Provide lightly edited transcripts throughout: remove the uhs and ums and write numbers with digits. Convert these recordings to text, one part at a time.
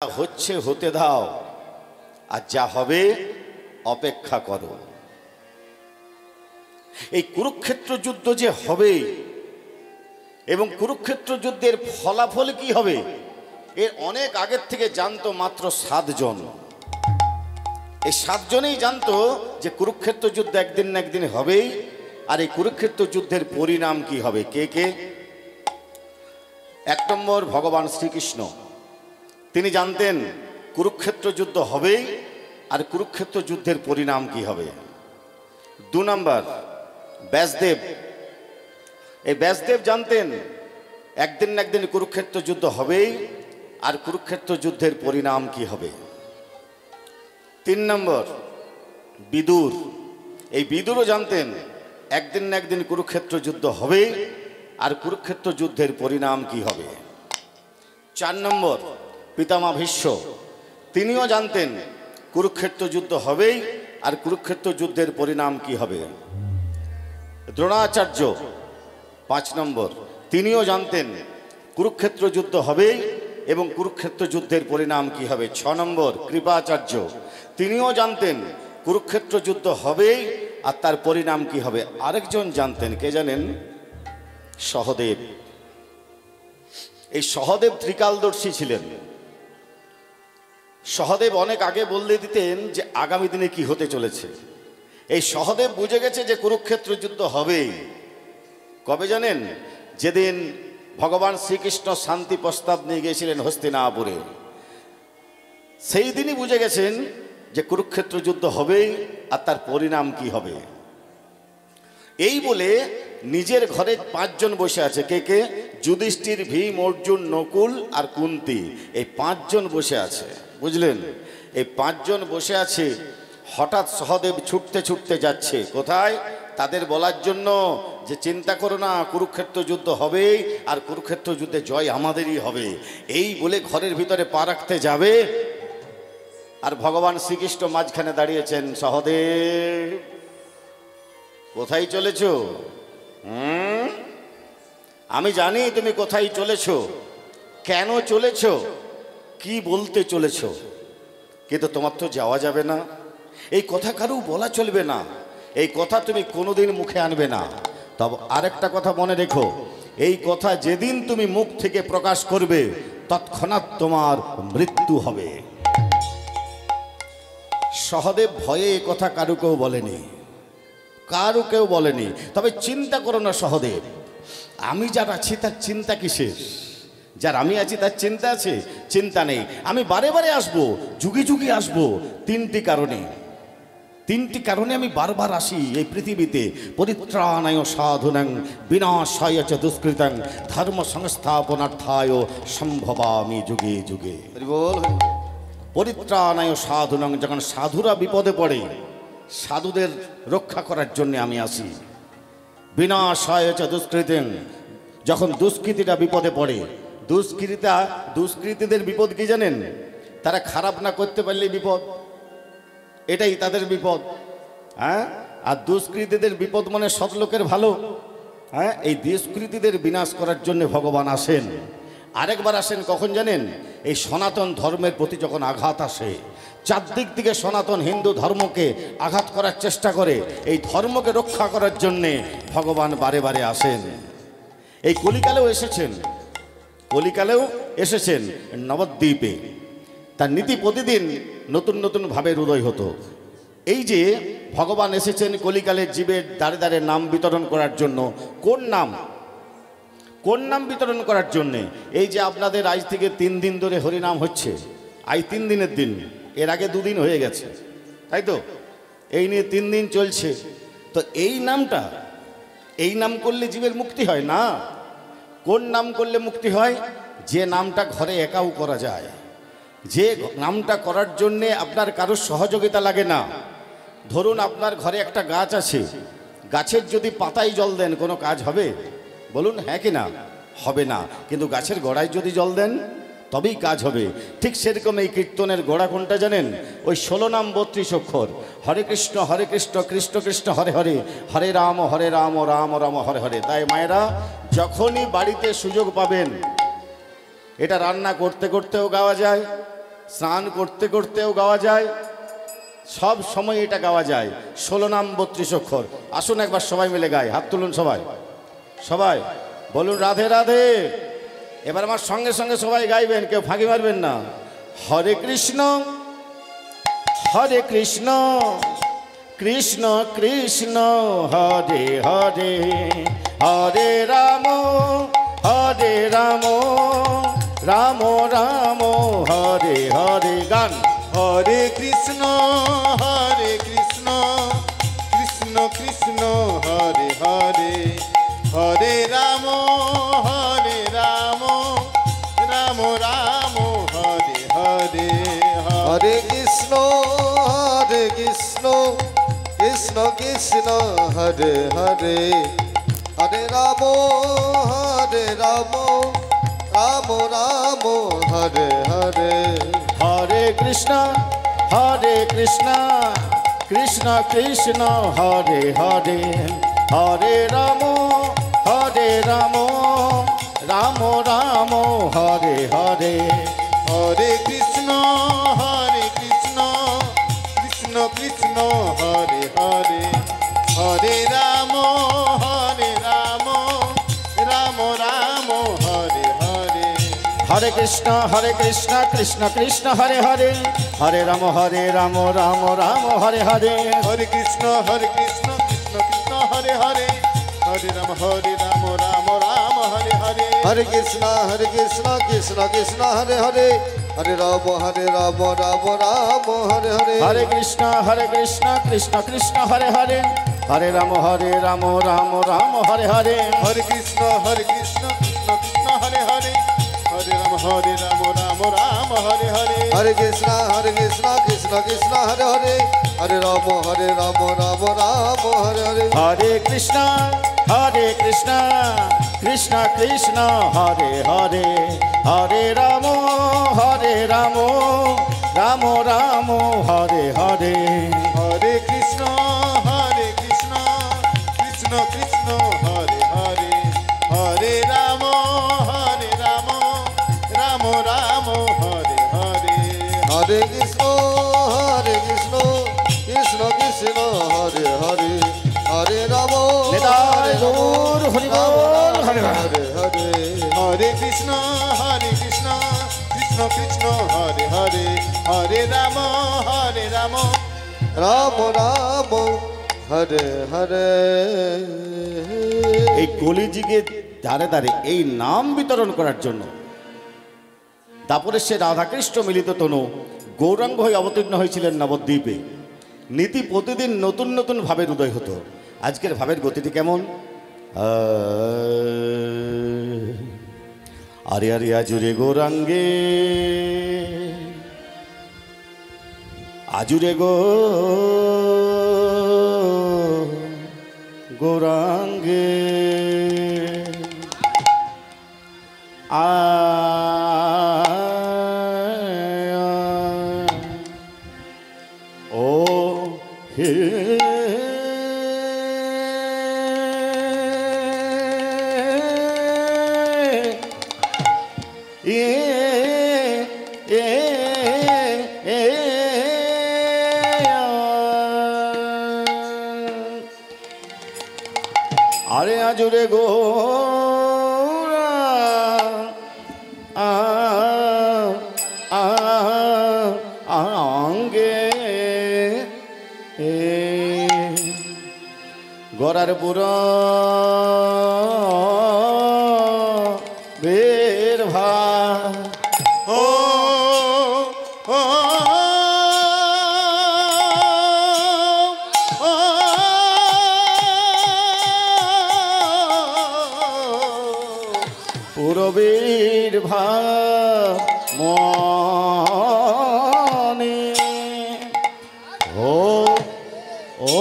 হচ্ছে হতে দাও, আর যা হবে অপেক্ষা করো। এই কুরুক্ষেত্র যুদ্ধ যে হবে এবং কুরুক্ষেত্র যুদ্ধের ফলাফল কি হবে এর অনেক আগের থেকে জানতো মাত্র 7 জন। এই 7 জনেই জানতো যে কুরুক্ষেত্র যুদ্ধ একদিন না একদিন হবেই, আর এই কুরুক্ষেত্র যুদ্ধের পরিণাম কি হবে। কে কে? 1 নম্বর ভগবান শ্রীকৃষ্ণ, তিনি জানতেন কুরুক্ষেত্র যুদ্ধ হবেই, আর কুরুক্ষেত্র যুদ্ধের পরিণাম কি হবে। 2 নম্বর ব্যাসদেব, এই ব্যাসদেব জানতেন একদিন না একদিন কুরুক্ষেত্র যুদ্ধ হবেই, আর কুরুক্ষেত্র যুদ্ধের পরিণাম কি হবে। 3 নম্বর বিদুর, এই বিদুরও জানতেন একদিন না একদিন কুরুক্ষেত্র যুদ্ধ হবে, আর কুরুক্ষেত্র যুদ্ধের পরিণাম কি হবে। 4 নম্বর পিতামহ ভীষ্ম, তিনিও জানতেন কুরুক্ষেত্র যুদ্ধ হবেই, আর কুরুক্ষেত্র যুদ্ধের পরিণাম কি হবে। দ্রোণাচার্য 5 নম্বর, তিনিও জানতেন কুরুক্ষেত্র যুদ্ধ হবেই এবং কুরুক্ষেত্র যুদ্ধের পরিণাম কি হবে। 6 নম্বর কৃপাচার্য, তিনিও জানতেন কুরুক্ষেত্র যুদ্ধ হবেই, আর তার পরিণাম কি হবে। আরেকজন জানতেন, কে জানেন? সহদেব। এই সহদেব ত্রিকালদর্শী ছিলেন। সহদেব অনেক আগে বলে দিতেন যে আগামী দিনে কি হতে চলেছে। এই সহদেব বুঝে গেছে যে কুরুক্ষেত্র যুদ্ধ হবেই। কবে জানেন? যেদিন ভগবান শ্রীকৃষ্ণ শান্তি প্রস্তাব নিয়ে গিয়েছিলেন হস্তিনাপুরে, সেই দিনই বুঝে গেছেন যে কুরুক্ষেত্র যুদ্ধ হবেই, আর তার পরিণাম কি হবে। এই বলে নিজের ঘরে 5 জন বসে আছে। কে কে? যুধিষ্ঠির, ভীম, অর্জুন, নকুল আর কুন্তি। এই 5 জন বসে আছে, বুঝলেন? এই 5 জন বসে আছে। হঠাৎ সহদেব ছুটতে ছুটতে যাচ্ছে কোথায়? তাদের বলার জন্য যে চিন্তা করো না, কুরুক্ষেত্র যুদ্ধ হবেই, আর কুরুক্ষেত্র যুদ্ধে জয় আমাদেরই হবে। এই বলে ঘরের ভিতরে পা রাখতে যাবে, আর ভগবান শ্রীকৃষ্ণ মাঝখানে দাঁড়িয়েছেন। সহদেব, কোথায় চলেছ? আমি জানি তুমি কোথায় চলেছ, কেন চলেছ, কি বলতে চলেছ, কিন্তু তোমার তো যাওয়া যাবে না। এই কথা কারো বলা চলবে না, এই কথা তুমি কোনোদিন মুখে আনবে না। তবে আরেকটা কথা মনে রেখো, এই কথা যেদিন তুমি মুখ থেকে প্রকাশ করবে তৎক্ষণাৎ তোমার মৃত্যু হবে। সহদেব ভয়ে এ কথা কারু কেউ বলেনি, কারু কেউ বলেনি। তবে চিন্তা করো না সহদেব, আমি যার আছি তার চিন্তা কিসের? যার আমি আছি তার চিন্তা আছে? চিন্তা নেই। আমি বারে বারে আসবো, যুগে যুগে আসবো। 3টি কারণে আমি বারবার আসি এই পৃথিবীতে। পরিত্রাণায় সাধুনাং বিনাশায় চ দুষ্কৃতাং ধর্ম সংস্থাপনার্থায় সম্ভবামি যুগে যুগে। পরিত্রাণায় সাধুনাং, যখন সাধুরা বিপদে পড়ে সাধুদের রক্ষা করার জন্য আমি আসি। বিনাশায় চ দুষ্কৃতিং, যখন দুষ্কৃতীরা বিপদে পড়ে। দুষ্কৃতীদের বিপদ কি জানেন? তারা খারাপ না করতে পারলে বিপদ, এটাই তাদের বিপদ। হ্যাঁ, আর দুষ্কৃতীদের বিপদ মানে সৎলোকের ভালো। হ্যাঁ, এই দুষ্কৃতীদের বিনাশ করার জন্য ভগবান আসেন। আরেকবার আসেন কখন জানেন? এই সনাতন ধর্মের প্রতি যখন আঘাত আসে, চারদিক থেকে সনাতন হিন্দু ধর্মকে আঘাত করার চেষ্টা করে, এই ধর্মকে রক্ষা করার জন্যে ভগবান বারে বারে আসেন। এই কলিকালেও এসেছেন নবদ্বীপে। তার নীতি প্রতিদিন নতুন নতুন ভাবের উদয় হতো। এই যে ভগবান এসেছেন কলিকালের জীবের দ্বারে দ্বারে নাম বিতরণ করার জন্য। কোন নাম বিতরণ করার জন্যে? এই যে আপনাদের আজ থেকে 3 দিন ধরে হরিনাম হচ্ছে, আজ 3 দিনের দিন, এর আগে 2 দিন হয়ে গেছে, তাই তো? এই নিয়ে 3 দিন চলছে। তো এই নাম করলে জীবের মুক্তি হয় না। কোন নাম করলে মুক্তি হয়? যে নামটা ঘরে একাও করা যায়, যে নামটা করার জন্যে আপনার কারোর সহযোগিতা লাগে না। ধরুন আপনার ঘরে একটা গাছ আছে, গাছের যদি পাতায় জল দেন কোনো কাজ হবে? বলুন হ্যাঁ কি না? হবে না। কিন্তু গাছের গোড়ায় যদি জল দেন তবেই কাজ হবে। ঠিক সেরকম এই কীর্তনের গোড়া কোনটা জানেন? ওই 16 নাম 32 অক্ষর। হরে কৃষ্ণ কৃষ্ণ কৃষ্ণ হরে হরে, হরে রাম রাম রাম হরে হরে। তাই মায়েরা, যখনই বাড়িতে সুযোগ পাবেন, এটা রান্না করতে করতেও গাওয়া যায়, স্নান করতে করতেও গাওয়া যায়, সব সময় এটা গাওয়া যায়। 16 নাম 32 অক্ষর। আসুন একবার সবাই মিলে গাই, হাত তুলুন সবাই, সবাই বলুন রাধে রাধে। এবার আমার সঙ্গে সঙ্গে সবাই গাইবেন, কেউ ফাঁকি মারবেন না। হরে কৃষ্ণ হরে কৃষ্ণ কৃষ্ণ কৃষ্ণ হরে হরে, হরে রাম হরে রাম রাম রাম হরে হরে। গান। হরে কৃষ্ণ কৃষ্ণ কৃষ্ণ হরে হরে, হরে রাম রাম রাম হরে হরে। হরে কৃষ্ণ কৃষ্ণ কৃষ্ণ হরে হরে, হরে রাম রাম রাম হরে হরে। হরে কৃষ্ণ কৃষ্ণ কৃষ্ণ হরে হরে, হরে রাম রাম রাম হরে হরে। হরে কৃষ্ণ কৃষ্ণ কৃষ্ণ হরে হরে, হরে রাম রাম রাম হরে হরে। হরে কৃষ্ণ কৃষ্ণ কৃষ্ণ হরে হরে, হরে রাম রাম রাম হরে হরে। হরে কৃষ্ণ কৃষ্ণ কৃষ্ণ হরে হরে, হরে রাম রাম রাম হরে হরে। হরে কৃষ্ণ কৃষ্ণ কৃষ্ণ হরে হরে, হরে রাম রাম রাম হরে হরে। হরে কৃষ্ণ কৃষ্ণ কৃষ্ণ হরে হরে, হরে রাম রাম রাম হরে হরে। হরে কৃষ্ণ কৃষ্ণ কৃষ্ণ হরে হরে, হরে রাম রাম রাম হরে হরে। হরে কৃষ্ণ কৃষ্ণ কৃষ্ণ হরে হরে, হরে রাম রাম রাম হরে হরে। হরে কৃষ্ণ কৃষ্ণ কৃষ্ণ হরে হরে, হরে রাম রাম রাম হরে হরে। হরে কৃষ্ণ কৃষ্ণ কৃষ্ণ হরে হরে, হরে রাম রাম রাম হরে হরে। হরে কৃষ্ণ কৃষ্ণ কৃষ্ণ হরে হরে, হরে রাম নিতাই গৌর হরি বল, হরে হরে। হরে হরে। হরে কৃষ্ণ কৃষ্ণ কৃষ্ণ হরে হরে, হরে রাম রাম রাম হরে হরে। এই কলিযুগে দ্বারে দ্বারে এই নাম বিতরণ করার জন্য দাপরেশ্বর রাধাকৃষ্ণ মিলিত তনু গৌরাঙ্গ হয়ে অবতীর্ণ হয়েছিলেন নবদ্বীপে। নীতি প্রতিদিন নতুন নতুন ভাবের উদয় হতো। আজকের ভাবের গতিটি কেমন? আরে আরে আজুরে গৌরাঙ্গে, আজুরে গৌরাঙ্গে, ও হে আরে আজুরে গৌরা আঙ্গে, গড়ার পুরা বের ভা। ও ও পুরবীর ভা মনে, ও ও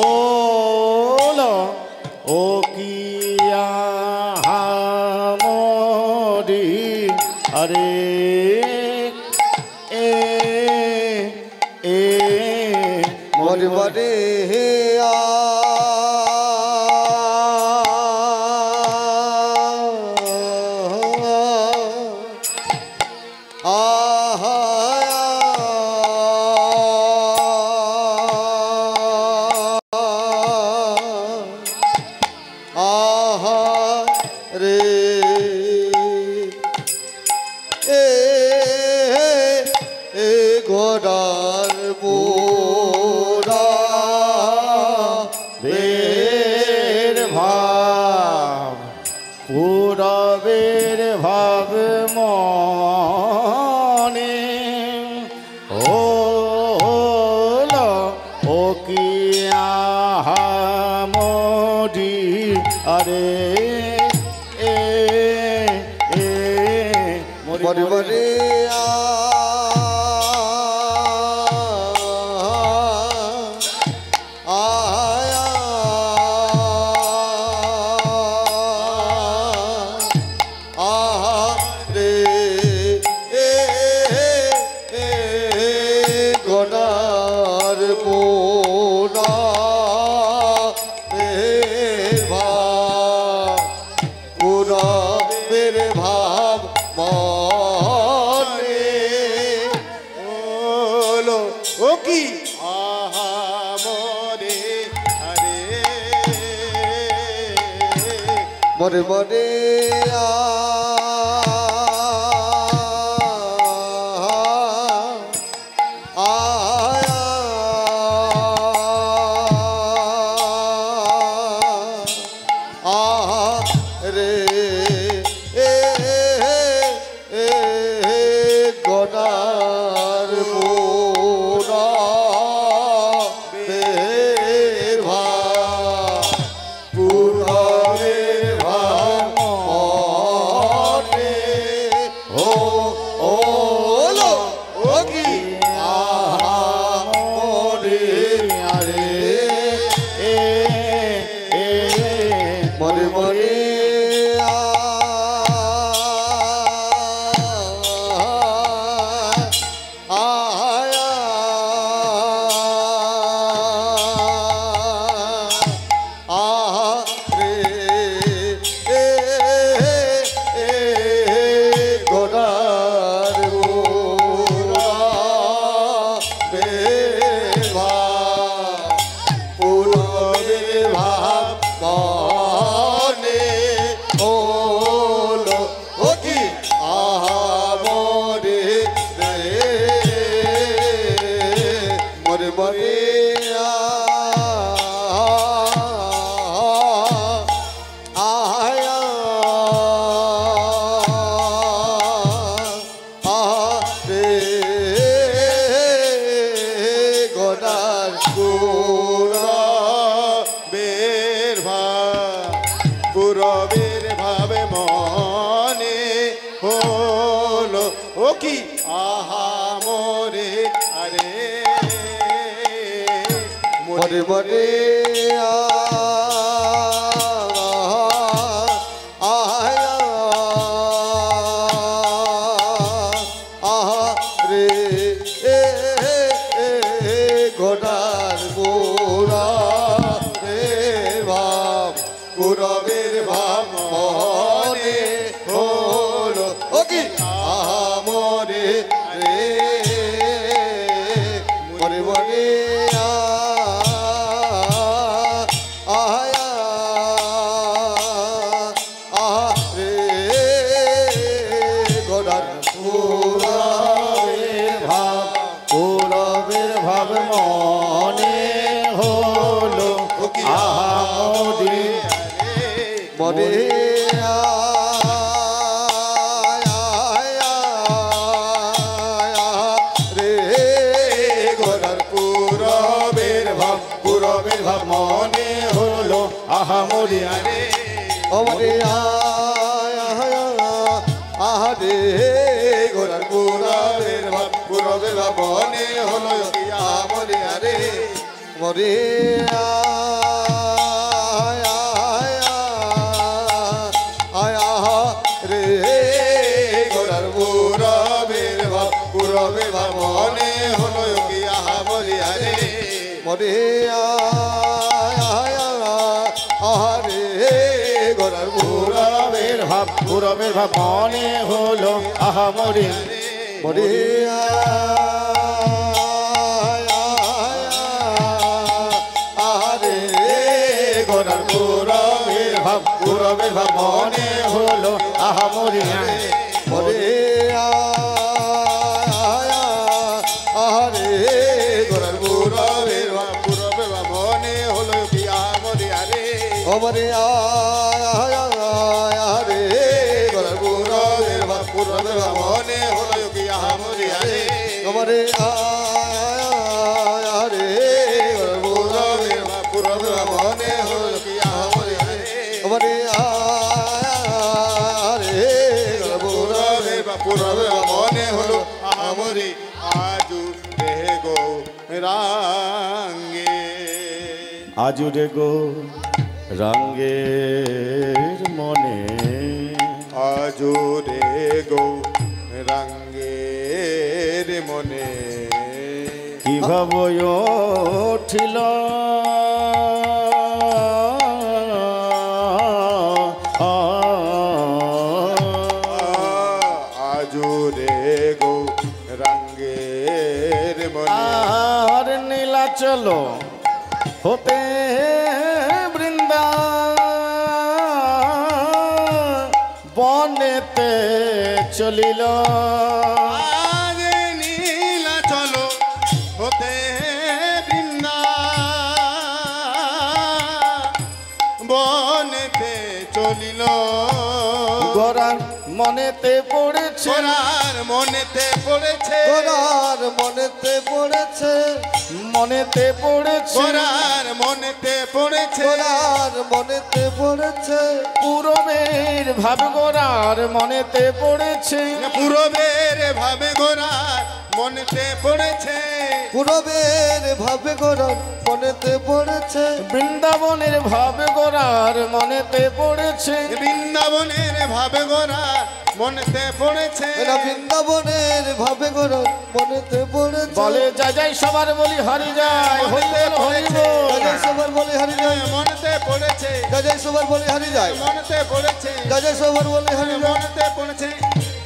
ও কিয়া মরি, আরে এ এ মরে মরে গোড়ার বুড়া বের ভাব পূরবের ভাব মনে ও কি আহামরি আরে মরে মরে গোড়ার পোড়া পুরা বের ভাব মনে ওলো ও কি আহা মরে হরে মরে মরে রে গোড়ার পোড়া বের ভাব পুরা বের ভাব মনে ও লো ও কি আহা মরে আরে মরে মরে গোড়ার গোড়া বেভা পুরো ভাব মনে ওলো ও কি আহা মরে রে মরে মরে আয়া রে গোড়ার গোড়া বের ভাব পুরবের ভাবে মনে হলো ও কি আহা মোরে আরে মরে মরে রে গোড়ার গোড়া ভাব পুরবের ভাব মনে হলো ও কি মরে রে মরে মরে রে গোড়ার পূরবের ভাব মনে হলো আহামরি মরে রে গোড়ার পুরবের ভাব পুরবের ভাব মনে হলো আহামরি আরে অমরে আহারে গোড়ার পুরবের ভাব পুরবের ভাব মনে হলো আমরে আরে মরে রে গোড়ার পুরবের ভাব পুরবের ভাব মনে হলো কি আহা বলি আরে মরে আহারে গোড়ার পূরবের ভাব পূরবের ভাব মনে হলো আহামরি মরে আহারে গোড়ার পুরবের ভাব পূরবের ভাব মনে হলো আহামরি মরে আমারে আরে গলার গৌরবের ভাব পুরবে মনে হলো কি আহামরি আরে আমারে আরে গলার গৌরবের ভাব পুরবে মনে হলো কি আহামরি আরে আমারে আরে গলার গৌরবের ভাব পুরবে মনে হলো আহামরি আজু রে গো রাঙ্গে আজুরে গো রঙ্গের মনে আজুরে গো রঙ্গের মনে কি ভাব উঠিল আজুরে গো রঙ্গের মনে আর নীলা চলো হতে বৃন্দা বনেতে চলিল আজ নীলা চলো হতে বৃন্দা বনেতে চলিল গোরার মনেতে পড়েছে গোরার মনেতে পড়েছে গোরার মনেতে পড়েছে, মনেতে পড়েছে গোরার মনেতে পড়েছে গোরার মনেতে পড়েছে, পূরবের ভাব গোরার মনেতে পড়েছে পূরবের ভাবে গোরার মনেতে পড়েছে পূরবের ভাবে গোরার মনেতে পড়েছে, বৃন্দাবনের ভাব গোরার মনেতে পড়েছে বৃন্দাবনের ভাবে গোরার মনেতে পড়েছে এরা বৃন্দাবনের ভাবে গোরার মনেতে পড়েছে। বলে যাই যাই সবার বলি হারি যায় হইতে হইব গাজাই সবার বলে হারি যায়, মনেতে পড়েছে গাজাই সবার বলে হারি যায়, মনেতে পড়েছে গাজাই সবার বলে হারি যায়। মনেতে পড়েছে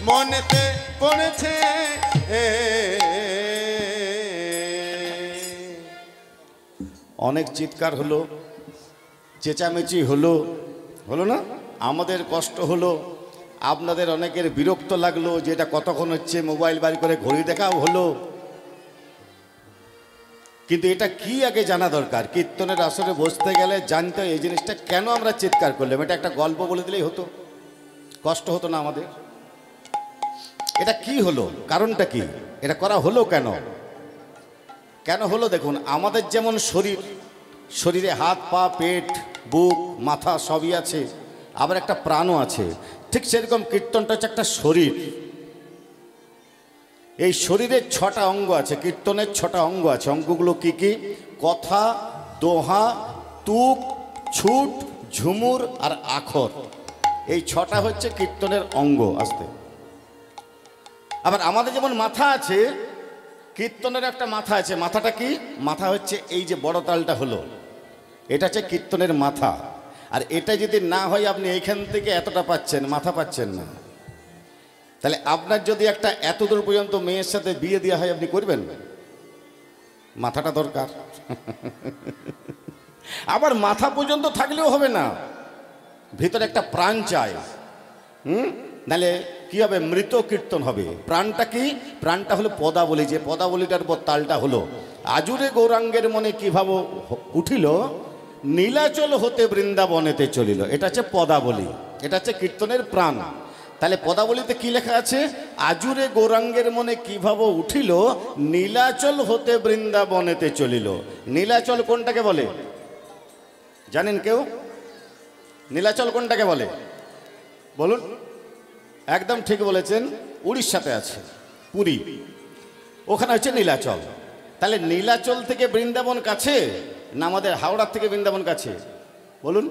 মনেতে পড়েছে অনেক চিৎকার হলো, চেঁচামেচি হলো, হলো না? আমাদের কষ্ট হলো, আপনাদের অনেকের বিরক্ত লাগলো, যে এটা কতক্ষণ হচ্ছে, মোবাইল বাড়ি করে ঘড়ি দেখাও হলো। কিন্তু এটা কি আগে জানা দরকার। কীর্তনের আসরে বসতে গেলে জানতে হয় এই জিনিসটা কেন আমরা চিৎকার করলাম। এটা একটা গল্প বলে দিলেই হতো, কষ্ট হতো না আমাদের। এটা কি হলো, কারণটা কি, এটা করা হলো কেন, কেন হলো? দেখুন, আমাদের যেমন শরীর, শরীরে হাত পা পেট বুক মাথা সবই আছে, আবার একটা প্রাণও আছে। ঠিক সেরকম কীর্তনটা হচ্ছে একটা শরীর। এই শরীরের 6টা অঙ্গ আছে, কীর্তনের 6টা অঙ্গ আছে। অঙ্গগুলো কি কি? কথা, দোহা, তুক, ছুট, ঝুমুর আর আখর। এই 6টা হচ্ছে কীর্তনের অঙ্গ। আসতে আবার আমাদের যেমন মাথা আছে, কীর্তনের একটা মাথা আছে। মাথাটা কি? মাথা হচ্ছে এই যে বড় তালটা হলো, এটা হচ্ছে কীর্তনের মাথা। আর এটা যদি না হয়, আপনি এইখান থেকে এতটা পাচ্ছেন, মাথা পাচ্ছেন না। তাহলে আপনার যদি একটা এতদূর পর্যন্ত মেয়ের সাথে বিয়ে দেওয়া হয়, আপনি করবেন? মাথাটা দরকার। আবার মাথা পর্যন্ত থাকলেও হবে না, ভিতরে একটা প্রাণ চাই। নাহলে কি হবে? মৃত কীর্তন হবে। প্রাণটা কি? প্রাণটা হলো পদাবলী। যে পদাবলীটার পর তালটা হলো, আজুরে গৌরাঙ্গের মনে কিভাবে উঠিল, নীলাচল হতে বৃন্দাবনেতে চলিল। এটা হচ্ছে পদাবলী, এটা হচ্ছে কীর্তনের প্রাণ। তাহলে পদাবলীতে কি লেখা আছে? আজুরে গৌরাঙ্গের মনে কিভাবে উঠিল, নীলাচল হতে বৃন্দাবনেতে চলিল। নীলাচল কোনটাকে বলে জানেন কেউ? নীলাচল কোনটাকে বলে বলুন? একদম ঠিক বলেছেন, উড়িষ্যাতে আছে, পুরী, ওখানে হচ্ছে নীলাচল। তাহলে নীলাচল থেকে বৃন্দাবন কাছে না আমাদের হাওড়ার থেকে বৃন্দাবন কাছে? বলুন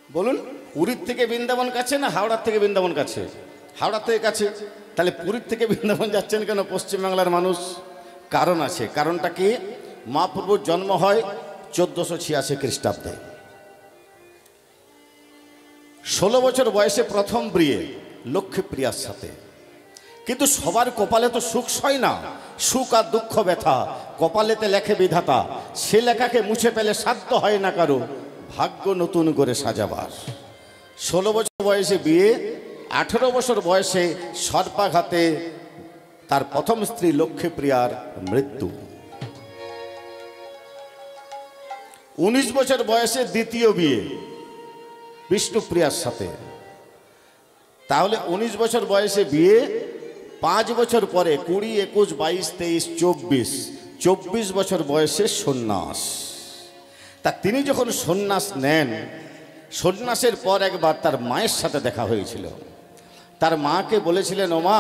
বলুন, পুরীর থেকে বৃন্দাবন কাছে না হাওড়ার থেকে বৃন্দাবন কাছে? হাওড়ার থেকে কাছে। তাহলে পুরীর থেকে বৃন্দাবন যাচ্ছেন কেন পশ্চিমবাংলার মানুষ? কারণ আছে। কারণটা কি? মহাপ্রভুর জন্ম হয় 1486 খ্রিস্টাব্দে। 16 বছর বয়সে প্রথম বিয়ে লক্ষ্মীপ্রিয়ার সাথে। কিন্তু সবার কপালে তো সুখ সয় না, সুখ আর দুঃখ ব্যথা কপালেতে লেখে বিধাতা। সে লেখাকে মুছে পেলে সাধ্য হয় না কারো ভাগ্য নতুন করে সাজাবার। 16 বছর বয়সে বিয়ে, 18 বছর বয়সে সর্পাঘাতে তার প্রথম স্ত্রী লক্ষ্মীপ্রিয়ার মৃত্যু। 19 বছর বয়সে দ্বিতীয় বিয়ে বিষ্ণুপ্রিয়ার সাথে। তাহলে 19 বছর বয়সে বিয়ে, 5 বছর পরে 20, 21, 22, 23, 24 বছর বয়সে সন্ন্যাস। তা তিনি যখন সন্ন্যাস নেন, সন্ন্যাসের পর একবার তার মায়ের সাথে দেখা হয়েছিল। তার মাকে বলেছিলেন, ও মা,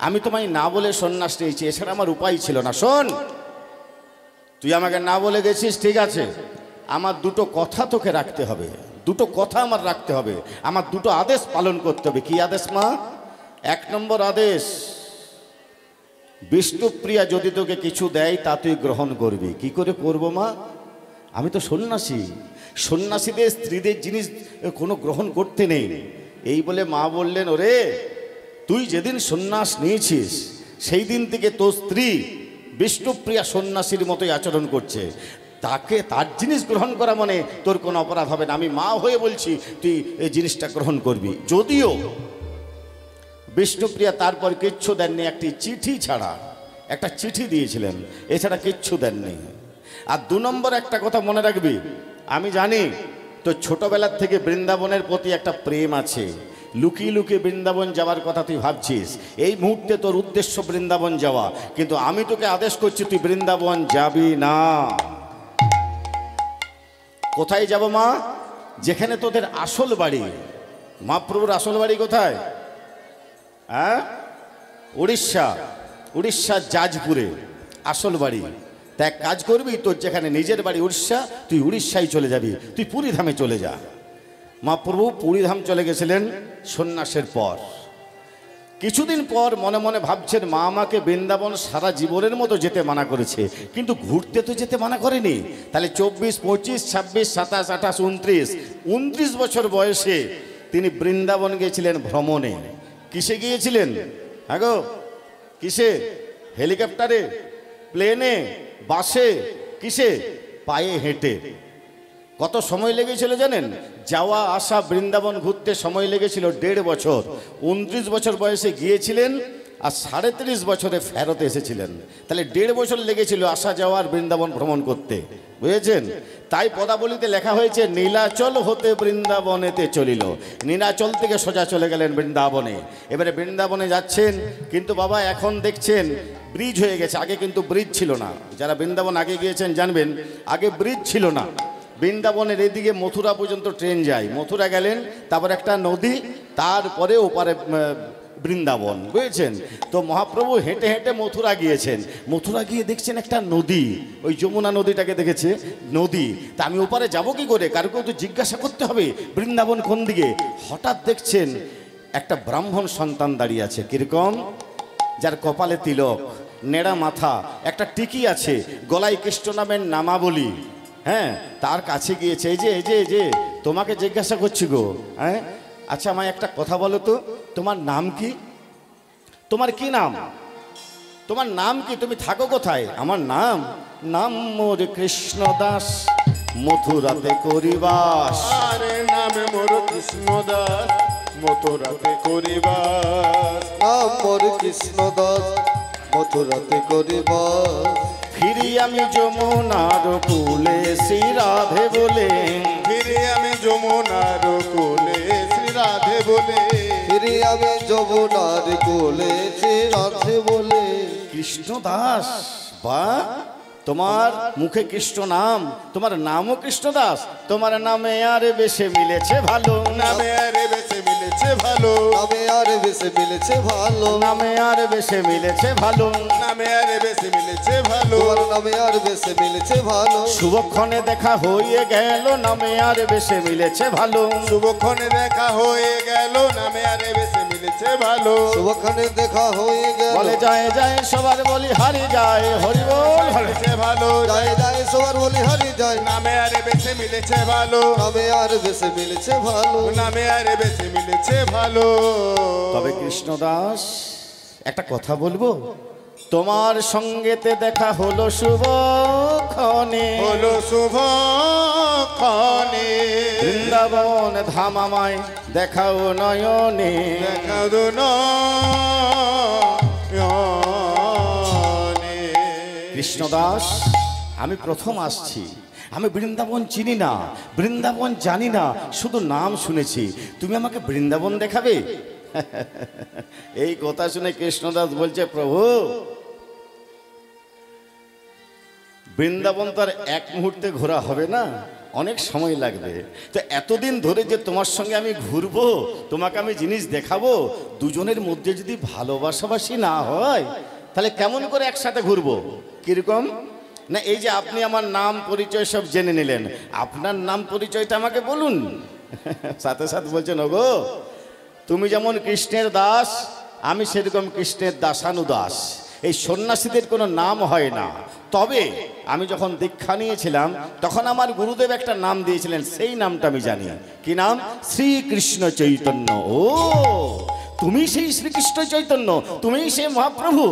আমি তোমায় না বলে সন্ন্যাস নিয়েছি, এছাড়া আমার উপায় ছিল না। শোন, তুই আমাকে না বলে গেছিস, ঠিক আছে, আমার দুটো কথা তোকে রাখতে হবে, দুটো কথা আমার রাখতে হবে, আমার দুটো আদেশ পালন করতে হবে। কি আদেশ মা? 1 নম্বর আদেশ, বিষ্ণুপ্রিয়া যদি তোকে কিছু দেয় তা তুই গ্রহণ করবি। কি করে করবো মা? আমি তো সন্ন্যাসী, সন্ন্যাসীদের স্ত্রীদের জিনিস কোনো গ্রহণ করতে নেই। এই বলে মা বললেন, ওরে, তুই যেদিন সন্ন্যাস নিয়েছিস সেই দিন থেকে তোর স্ত্রী বিষ্ণুপ্রিয়া সন্ন্যাসীর মতোই আচরণ করছে, তার জিনিস গ্রহণ করা মানে তোর কোনো অপরাধ হবে না। আমি মা হয়ে বলছি তুই এই জিনিসটা গ্রহণ করবি। যদিও বিষ্ণুপ্রিয়া তারপর কিচ্ছু দেননি, একটি চিঠি ছাড়া, একটা চিঠি দিয়েছিলেন, এছাড়া কিচ্ছু দেননি। আর 2 নম্বর একটা কথা মনে রাখবি, আমি জানি তোর ছোটবেলার থেকে বৃন্দাবনের প্রতি একটা প্রেম আছে, লুকিয়ে লুকিয়ে বৃন্দাবন যাওয়ার কথা তুই ভাবছিস। এই মুহূর্তে তোর উদ্দেশ্য বৃন্দাবন যাওয়া, কিন্তু আমি তোকে আদেশ করছি তুই বৃন্দাবন যাবি না। কোথায় যাব মা? যেখানে তোদের আসল বাড়ি। মহাপ্রভুর আসল বাড়ি কোথায়? হ্যাঁ, উড়িষ্যার জাজপুরে আসল বাড়ি। তা এক কাজ করবি, তোর যেখানে নিজের বাড়ি উড়িষ্যা, তুই উড়িষ্যায় চলে যাবি, তুই পুরীধামে চলে যা। মহাপ্রভু পুরীধাম চলে গেছিলেন সন্ন্যাসের পর। কিছুদিন পর মনে মনে ভাবছেন, মা আমাকে বৃন্দাবন সারা জীবনের মতো যেতে মানা করেছে, কিন্তু ঘুরতে তো যেতে মানা করেনি। তাহলে 24, 25, 26, 27, 28, 29 বছর বয়সে তিনি বৃন্দাবন গিয়েছিলেন ভ্রমণে। কিসে গিয়েছিলেন? হ্যাঁ গো, কিসে? হেলিকপ্টারে, প্লেনে, বাসে, কিসে? পায়ে হেঁটে। কত সময় লেগেছিল জানেন? যাওয়া আসা বৃন্দাবন ঘুরতে সময় লেগেছিল 1.5 বছর। 29 বছর বয়সে গিয়েছিলেন আর 33 বছরে ফেরত এসেছিলেন। তাহলে 1.5 বছর লেগেছিল আসা যাওয়ার বৃন্দাবন ভ্রমণ করতে, বুঝেছেন? তাই পদাবলিতে লেখা হয়েছে, নীলাচল হতে বৃন্দাবনেতে চলিল। নীলাচল থেকে সোজা চলে গেলেন বৃন্দাবনে। এবারে বৃন্দাবনে যাচ্ছেন, কিন্তু বাবা এখন দেখছেন ব্রিজ হয়ে গেছে, আগে কিন্তু ব্রিজ ছিল না। যারা বৃন্দাবন আগে গিয়েছেন জানবেন, আগে ব্রিজ ছিল না। বৃন্দাবনের এদিকে মথুরা পর্যন্ত ট্রেন যায়, মথুরা গেলেন, তারপর একটা নদী, তারপরে ওপারে বৃন্দাবন, বুঝেছেন? তো মহাপ্রভু হেঁটে হেঁটে মথুরা গিয়েছেন। মথুরা গিয়ে দেখছেন একটা নদী, ওই যমুনা নদীটাকে দেখেছে, নদী। তা আমি ওপারে যাবো কি করে? কারোকেও তো জিজ্ঞাসা করতে হবে বৃন্দাবন কোন দিকে। হঠাৎ দেখছেন একটা ব্রাহ্মণ সন্তান দাঁড়িয়ে আছে। কিরকম? যার কপালে তিলক, নেড়া মাথা, একটা টিকি আছে, গলায় কৃষ্ণ নামের নামাবলী। হ্যাঁ, তার কাছে গিয়েছে, এই যে তোমাকে জিজ্ঞাসা করছি গো। হ্যাঁ, আচ্ছা আমায় একটা কথা বলো তো, তোমার নাম কি? তোমার কি নাম? তোমার নাম কি? তুমি থাকো কোথায়? আমার নাম মোর কৃষ্ণ দাস, মথুরাতে করিবাস। আরে নামে মোর কৃষ্ণ দাস, মথুরাতে করিবাস। নাম মোর কৃষ্ণ দাস, মথুরাতে করিবাস। ফিরি আমি যমুনার কূলে শ্রী রাধে বলে, ফিরে আমি যমুনার কোলে শ্রী রাধে বলে। ফিরে আমি যমুনার কোলে শ্রী রাধে বলে। কৃষ্ণ দাস, বা তোমার মুখে কৃষ্ণ নাম, তোমার নামও কৃষ্ণ দাস। তোমার নামে আর বেশে মিলেছে ভালো, নামে আরে বেশে মিলেছে ভালো, নামে আর বেশে মিলেছে ভালো, নামে আর বেশে মিলেছে ভালো, নামে আরে বেশে মিলেছে ভালো, তোমার নামে আর বেশে মিলেছে ভালো। শুভক্ষণে দেখা হয়ে গেল, নামে আর বেশে মিলেছে ভালো। শুভক্ষণে দেখা হয়ে গেল, নামে আরে বেশে মিলেছে ভালো। শুভক্ষণে দেখা হয়ে গেল, বলে যায় যায় সবার বলি হারি যায়, হরি বল হরি। মিলেছে ভালো, যায় যায় সবার বলি হারি যায়, নামে আরে বেশে মিলেছে ভালো, নামে আর বেশে মিলেছে ভালো, নামে আরে বেশে মিলেছে ভালো। তবে কৃষ্ণদাস একটা কথা বলবো, তোমার সঙ্গেতে দেখা হলো শুভক্ষণে, হলো শুভক্ষণে। বৃন্দাবন ধাম আমায় দেখাও নয়নে। দেখা দো নয়নে। কৃষ্ণদাস, আমি প্রথম আসছি, আমি বৃন্দাবন চিনি না, বৃন্দাবন জানি না, শুধু নাম শুনেছি, তুমি আমাকে বৃন্দাবন দেখাবে? এই কথা শুনে কৃষ্ণদাস বলছে, প্রভু বৃন্দাবন তো আর এক মুহূর্তে ঘোরা হবে না, অনেক সময় লাগবে। তো এতদিন ধরে যে তোমার সঙ্গে আমি ঘুরবো, তোমাকে আমি জিনিস দেখাবো, দুজনের মধ্যে যদি ভালোবাসাবাসি না হয় তাহলে কেমন করে একসাথে ঘুরবো? কিরকম না, এই যে আপনি আমার নাম পরিচয় সব জেনে নিলেন, আপনার নাম পরিচয়টা আমাকে বলুন। সাথে সাথে বলছেন, ওগো তুমি যেমন কৃষ্ণের দাস, আমি সেরকম কৃষ্ণের দাসানুদাস। এই সন্ন্যাসীদের কোনো নাম হয় না, তবে আমি যখন দীক্ষা নিয়েছিলাম তখন আমার গুরুদেব একটা নাম দিয়েছিলেন, সেই নামটা আমি জানি। কি নাম? শ্রীকৃষ্ণ চৈতন্য। ও, তুমি সেই শ্রীকৃষ্ণ চৈতন্য, তুমি সেই মহাপ্রভু।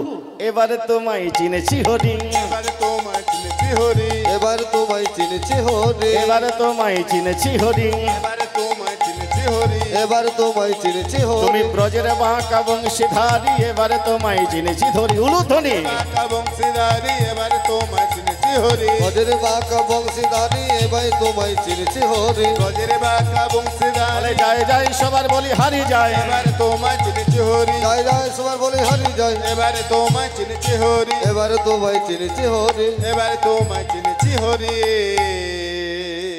এবারে তোমায় চিনেছি হরি, এবারে তোমায় চিনেছি হরি, এবারে তোমায় চিনেছি হরি, এবারে তোমায় চিনেছি হরি, এবারে তোমায় চিনেছি হরি, এবারে তোমায় চিনেছি হরি। তুমি ব্রজের বাঁকা বংশীধারী, এবারে তোমায় চিনেছি ধরি। উলুধ্বনি। বাঁকা বংশীধারী, এবারে তোমায় চিনেছি হরি, ব্রজের বাঁকা বংশীধারী, এবারে তোমায় চিনেছি হরি, ব্রজের বাঁকা বংশীধারী। যায় যায় সবার বলি হারি যায়, এবারে তোমায় চিনেছি হরি, যায় যায় সবার বলি হারি যায়, এবারে তোমায় চিনেছি হরি, এবারে তোমায় চিনেছি হরি, এবারে তোমায় চিনেছি হরি।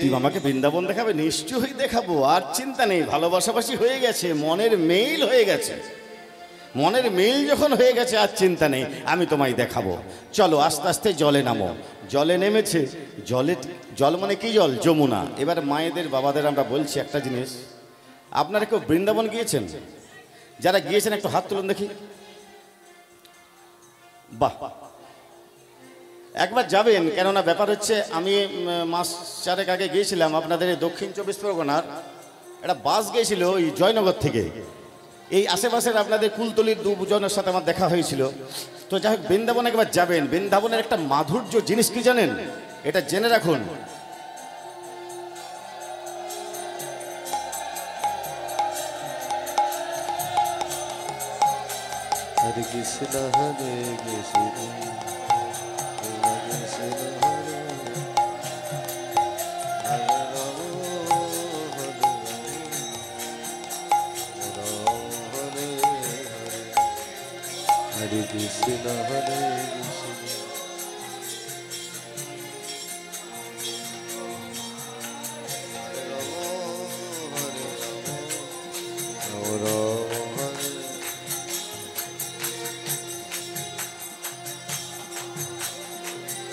তুমি আমাকে বৃন্দাবন দেখাবে? নিশ্চয়ই দেখাবো, আর চিন্তা নেই। ভালোবাসাবাসি হয়ে গেছে, মনের মেইল হয়ে গেছে। মনের মেইল যখন হয়ে গেছে আর চিন্তা নেই, আমি তোমায় দেখাবো। চলো আস্তে আস্তে জলে নামো। জলে নেমেছে, জল মানে কি জল? যমুনা। এবার মায়েদের বাবাদের আমরা বলছি একটা জিনিস, আপনারা কেউ বৃন্দাবন গিয়েছেন? যারা গিয়েছেন একটু হাত তুলুন দেখি। বাহ, একবার যাবেন, কেননা ব্যাপার হচ্ছে আমি মাস 4 আগে গিয়েছিলাম আপনাদের দক্ষিণ 24 পরগনার একটা বাস গিয়েছিল ওই জয়নগর থেকে। এই আশেপাশের আপনাদের কুলতলির দুজনের সাথে আমার দেখা হয়েছিল। তো যাই হোক, বৃন্দাবন একবার যাবেন। বৃন্দাবনের একটা মাধুর্য জিনিস কি জানেন? এটা জেনে রাখুন। হরে কৃষ্ণ হরে কৃষ্ণ, কৃষ্ণ হরে হরে রাম, রাম হরে হরে, হরে কৃষ্ণ হরে কৃষ্ণ, রাম হরে রাম, হরে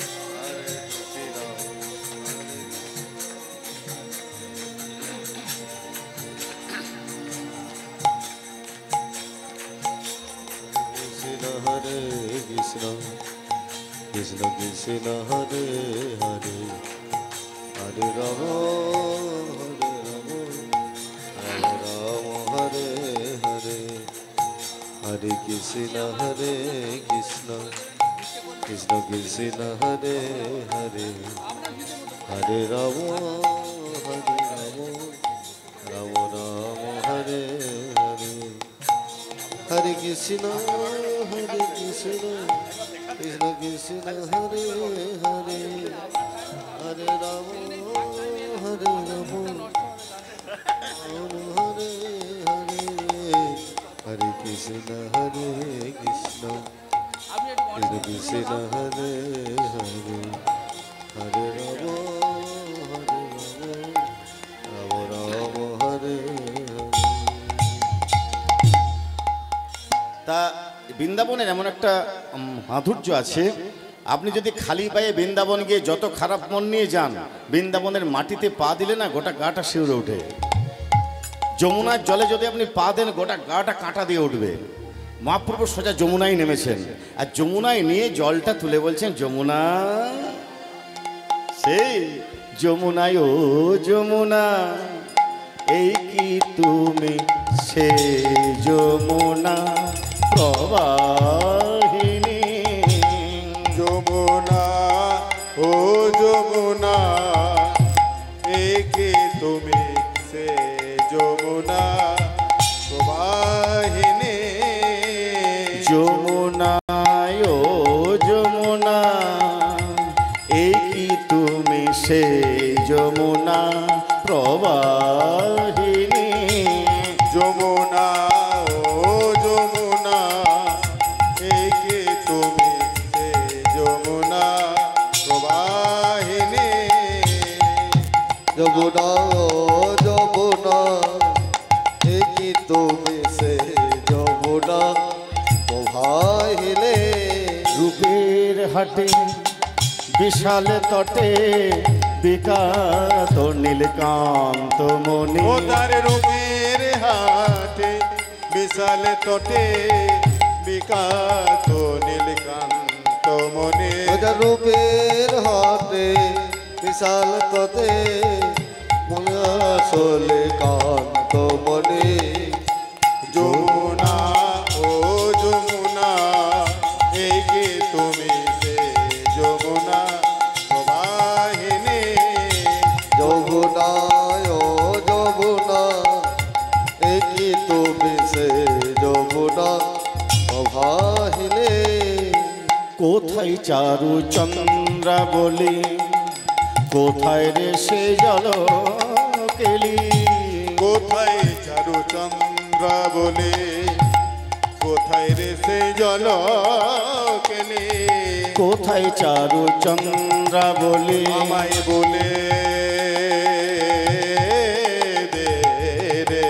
কৃষ্ণ কৃষ্ণ কৃষ্ণ হরে হরে, হরে রাম হরে রাম, হরে রাম হরে হরে, হরে কৃষ্ণ হরে কৃষ্ণ কৃষ্ণ কৃষ্ণ হরে হরে, হরে রাম রাম রাম হরে হরে, হরে কৃষ্ণ কৃষ্ণ কৃষ্ণ হরে হরে, হরে রাম রাম হরে হরে, হরে কৃষ্ণ কৃষ্ণ কৃষ্ণ হরে হরে, হরে রাম রাম হরে হরে। তা বৃন্দাবনের এমন একটা মাধুর্য আছে, আপনি যদি খালি পায়ে বৃন্দাবন গিয়ে যত খারাপ মন নিয়ে যান, বৃন্দাবনের মাটিতে পা দিলে না গোটা গাটা শিউরে ওঠে। যমুনার জলে যদি আপনি পা দেন, গোটা গাটা কাঁটা দিয়ে উঠবে। মহাপ্রভু সোজা যমুনায় নেমেছেন, আর যমুনায় নিয়ে জলটা তুলে বলছেন, যমুনা সেই যমুনায়, ও যমুনা এই কি তুমি সে যমুনা প্রবাহিনী। যমুনা ও যমুনা একে তুমি সে যমুনা প্রবাহিনী। যমুনায় ও যমুনা এই কি তুমি সেই যমুনা প্রবাহিনী। যমুনা ও যমুনা, একে তুমি সে যমুনা প্রবাহিনী। যমুনা ও যমুনা, একই তুমি সে যমুনা প্রবাহিনী। রূপের হাটে বিশাল তটে বিকাত নীলকান্ত মনি। ও তার রূপের হাটে বিশাল তটে বিকাত নীলকান্ত মনে। রূপের হাতে বিশাল ততে মনে আসলে কান্ত মনে। যমুনা ও যমুনা, একে তুমি সে যমুনা প্রবাহিনী। যমুনা ও যমুনা, একই তুমি সে যমুনা প্রবাহিনী। কোথায় চারু চন্দ্রা বলি, কোথায় রে সে জল কেলি। কোথায় চারু চন্দ্র বলে, কোথায় রে সে জল কেলি। কোথায় চারু চন্দ্রা বলি, আমায় বলে দে রে।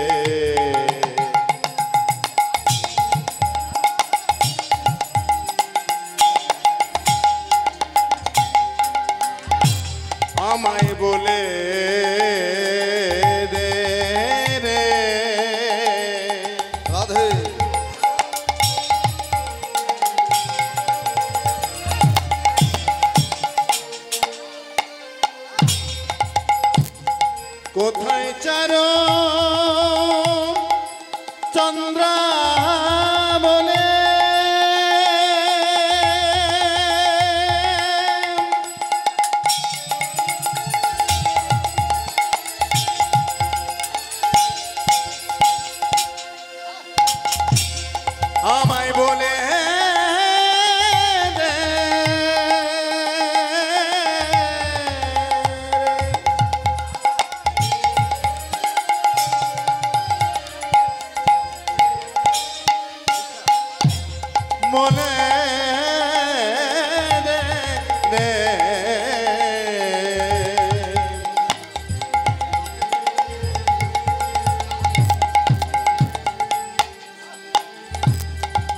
আমায় বলে দে রে। রাধে কোথায় চার চন্দ্র বলে, আমায় বলে দে। মনে দে দে।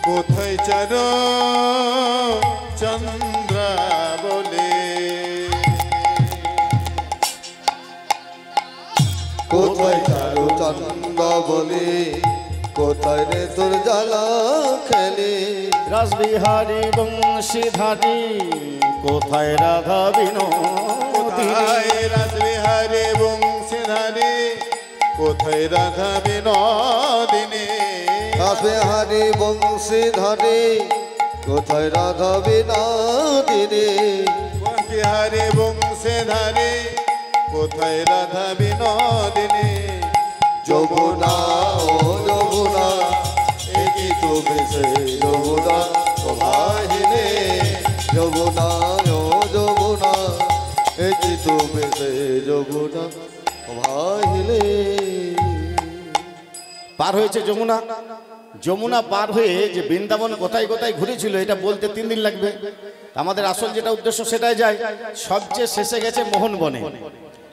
কোথায় চার চন্দ্র বলে, কোথায় চারু চন্দ বলে, কোথায় রে তোর জ্বালা খেলে। রাসবিহারী বংশীধারী, কোথায় রাধা বিনোদিনী। কোথায় রাসবিহারী বংশীধারী, কোথায় রাধা বিনোদিনী। রাসবিহারী বংশীধারী, কোথায় রাধা বিনোদিনী। বিহারী বংশীধারী, কোথায় রাধা বিনোদিনী। যমুনা ও যমুনা, একই তুমি সে যমুনা প্রবাহিনী। যমুনা ও যমুনা, একই তুমি সে যমুনা প্রবাহিনী। পার হয়েছে যমুনা। যমুনা পার হয়ে যে বৃন্দাবন কোথায় কোথায় ঘুরেছিল এটা বলতে 3 দিন লাগবে। আমাদের আসল যেটা উদ্দেশ্য সেটাই যায়। সবচেয়ে শেষে গেছে মোহনবনে।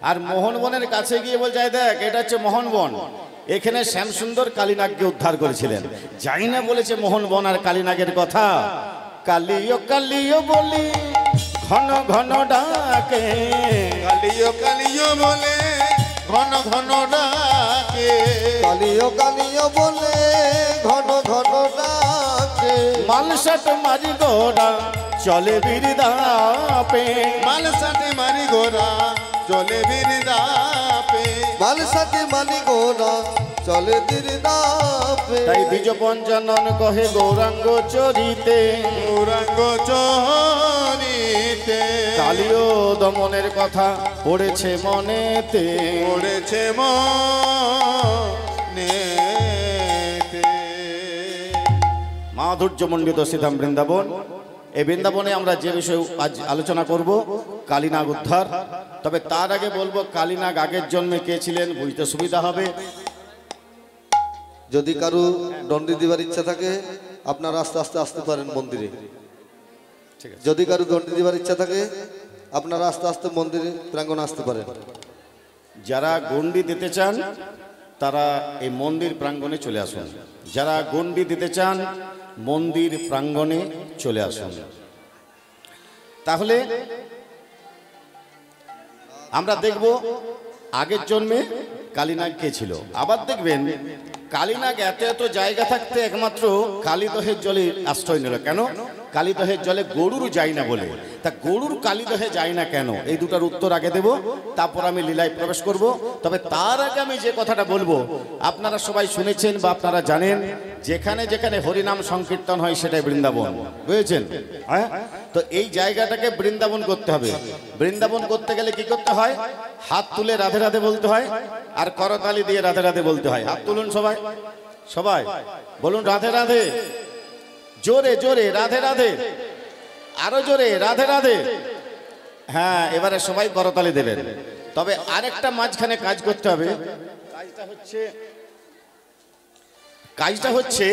আর মোহনবনের কাছে গিয়ে বলছে, দেখ এটা হচ্ছে মোহনবন, এখানে শ্যামসুন্দর কালীনাগকে উদ্ধার করেছিলেন। যাই না বলেছে মোহনবন আর কালীনাগের কথা। কালিও কালিও বলি ঘন ঘন ডাকে, কালিও কালিও বলে ঘন ঘন ডাকে। কালিও কালিও বলে ঘন ঘন ডাকে। মালসাট মারি গোড়া চলে বীরদাপে। মালসাটে মারি গোরা চলে বীরদাপে। মালসাতে মানি গোরা চলে দিরদাপে। তাই দ্বিজ পঞ্চানন কহে গৌরাঙ্গ চরিতে। গৌরাঙ্গ চরিতে কালীয় দমনের কথা পড়েছে মনেতে। পড়েছে মনেতে। মাধুর্য মণ্ডিত শ্রীধাম বৃন্দাবন এই বৃন্দাবনে আমরা যে বিষয়ে আজ আলোচনা করব কালীনাগ উদ্ধার। তবে তার আগে বলবো কালীনাগ আগের জন্মে কে ছিলেন বুঝতে সুবিধা হবে। যদি কারো দণ্ডি দিবার ইচ্ছা থাকে আপনারা আস্তে আস্তে আসতে পারেন মন্দিরে। যদি কারো দণ্ডি দিবার ইচ্ছা থাকে আপনারা আস্তে আস্তে মন্দিরে প্রাঙ্গণে আসতে পারেন। যারা গণ্ডি দিতে চান তারা এই মন্দির প্রাঙ্গণে চলে আসুন। যারা গণ্ডি দিতে চান মন্দির প্রাঙ্গণে চলে আসুন। তাহলে আমরা দেখব আগের জন্মে কালীনাগ কে ছিল। আবার দেখবেন কালীনাগ এত এত জায়গা থাকতে একমাত্র কালীদহের জলে আশ্রয় নিল কেন? কালীদহের জলে গরুর যায় না বলে। তা গরুর কালীদহে যায় না কেন? এই দুটার উত্তর আগে দেব, তারপর আমি লীলায় প্রবেশ করব। তবে তার আগে আমি যে কথাটা বলবো আপনারা সবাই শুনেছেন বা আপনারা জানেন, যেখানে যেখানে হরিনাম সংকীর্তন হয় সেটাই বৃন্দাবন, বুঝেছেন? হ্যাঁ, তো এই জায়গাটাকে বৃন্দাবন করতে হবে। বৃন্দাবন করতে গেলে কি করতে হয়? হাত তুলে রাধে রাধে বলতে হয়, আর করতালি দিয়ে রাধে রাধে বলতে হয়। হাত তুলুন সবাই, সবাই বলুন রাধে রাধে, জোরে জোরে রাধে রাধে, আরো জোরে রাধে রাধে। হ্যাঁ, এবারে সবাই করতালি দেবেন। তবে আরেকটা মাঝখানে কাজ করতে হবে। কাজটা হচ্ছে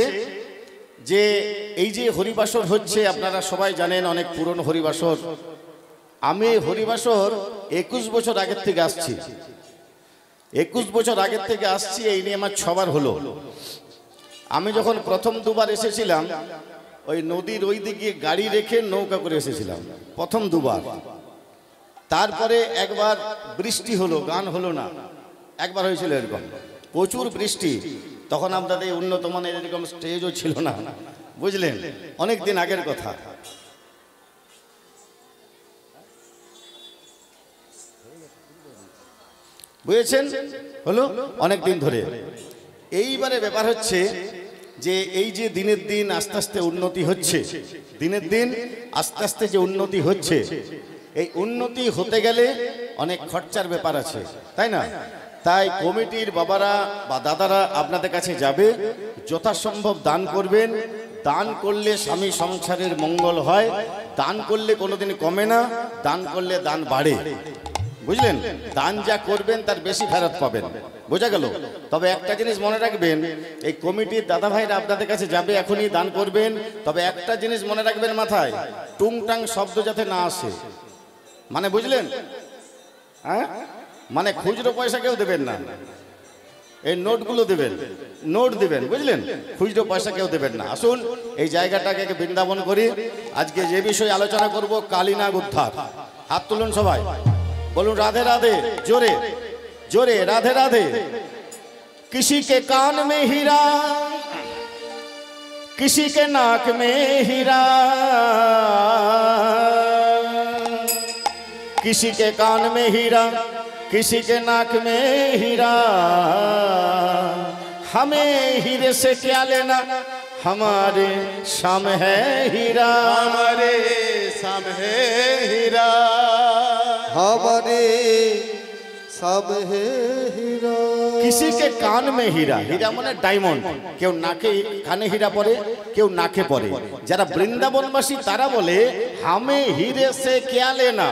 যে এই যে হরিবাসর হচ্ছে আপনারা সবাই জানেন, অনেক পুরনো হরিবাসর। আমি হরিবাসর 21 বছর আগের থেকে আসছি। 21 বছর আগের থেকে আসছি, এই নিয়ে আমার 6 বার হলো। আমি যখন প্রথম 2 বার এসেছিলাম ওই নদীর ওই দিকে গাড়ি রেখে নৌকা করে এসেছিলাম, প্রথম 2 বার। তারপরে একবার বৃষ্টি হলো, গান হলো না। একবার হয়েছিল এরকম প্রচুর বৃষ্টি, তখন আপনাদের উন্নত মানের এরকম স্টেজও ছিল না, বুঝলেন? অনেক দিন আগের কথা। বুঝেছেন? হলো অনেক দিন ধরে। এইবারে ব্যাপার হচ্ছে যে এই যে দিনের দিন আস্তে আস্তে উন্নতি হচ্ছে, দিনের দিন আস্তে আস্তে যে উন্নতি হচ্ছে, এই উন্নতি হতে গেলে অনেক খরচার ব্যাপার আছে, তাই না? তাই কমিটির বাবারা বা দাদারা আপনাদের কাছে যাবে, যথাসম্ভব দান করবেন। দান করলে স্বামী সংসারের মঙ্গল হয়, দান করলে কোনোদিন কমে না, দান করলে দান বাড়ে, বুঝলেন? দান যা করবেন তার বেশি ফেরত পাবেন, বোঝা গেল? তবে একটা জিনিস মনে রাখবেন, এই কমিটির দাদা ভাইরা আপনাদের কাছে যাবে, এখনই দান করবেন। তবে একটা জিনিস মনে রাখবেন মাথায়, টুংটাং শব্দ যাতে না আসে, মানে বুঝলেন? হ্যাঁ, মানে খুচরো পয়সা কেউ দেবেন না, এই নোটগুলো দেবেন, নোট দেবেন, বুঝলেন? খুচরো পয়সা কেউ দেবেন না। আসুন এই জায়গাটাকে বৃন্দাবন করি। আজকে যে বিষয়ে আলোচনা করব কালীনাগ উদ্ধার। হাত তুলুন সবাই, বলুন রাধে রাধে, জোরে জোরে রাধে রাধে। किसी के कान में हीरा, किसी के नाक में हीरा, किसी के कान में हीरा, किसी के नाक में हीरा। हमें हीरे से क्या लेना, हमारे शाम है हीरा, हमारे शाम है हीरा, हमारे सब है हीरा। किसी के कान में हीरा, हीरा মানে ডায়মন্ড। কেউ নাকে কানে হীরা পরে, কেউ নাকে পরে। যারা বৃন্দাবনবাসী তারা বলে হামে হিরে সে কেয়া লেনা,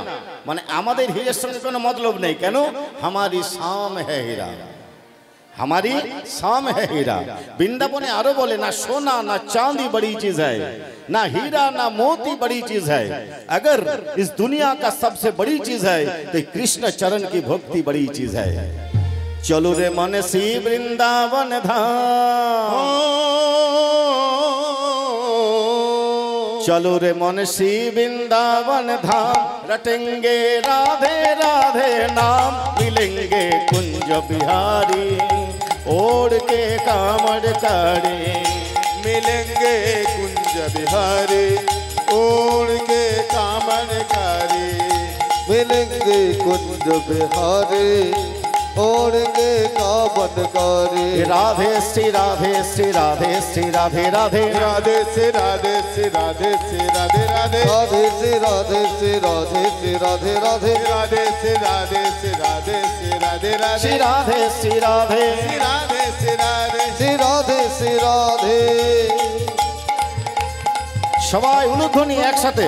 মানে আমাদের হীরের সঙ্গে কোনো মতলব নেই। কেন? हमारी शाम है हीरा, हमारी शाम है हीरा। वृंदावने आरो बोले ना सोना ना चांदी बड़ी चीज है, ना हीरा ना मोती बड़ी चीज है। अगर इस दुनिया का सबसे बड़ी चीज है तो कृष्ण चरण की भक्ति बड़ी चीज है। चलो रे मन सी वृंदावन धाम, चलो रे मन सी वृंदावन धाम, रटेंगे राधे राधे नाम, मिलेंगे कुंज बिहारी ओढ़ के कामड़ करे, मिलेंगे कुंज बिहारी ओढ़ के कामनकारी, मिलेंगे कुंज बिहारी ओढ़ के कामनकारी। राधे श्री राधे श्री राधे श्री राधे राधे, राधे से राधे से राधे से राधे राधे, राधे से राधे से राधे से राधे राधे, राधे से राधे से राधे से राधे राधे, श्री राधे श्री राधे, श्री राधे से राधे, श्री राधे से राधे, সবাই উলুধ্বনি একসাথে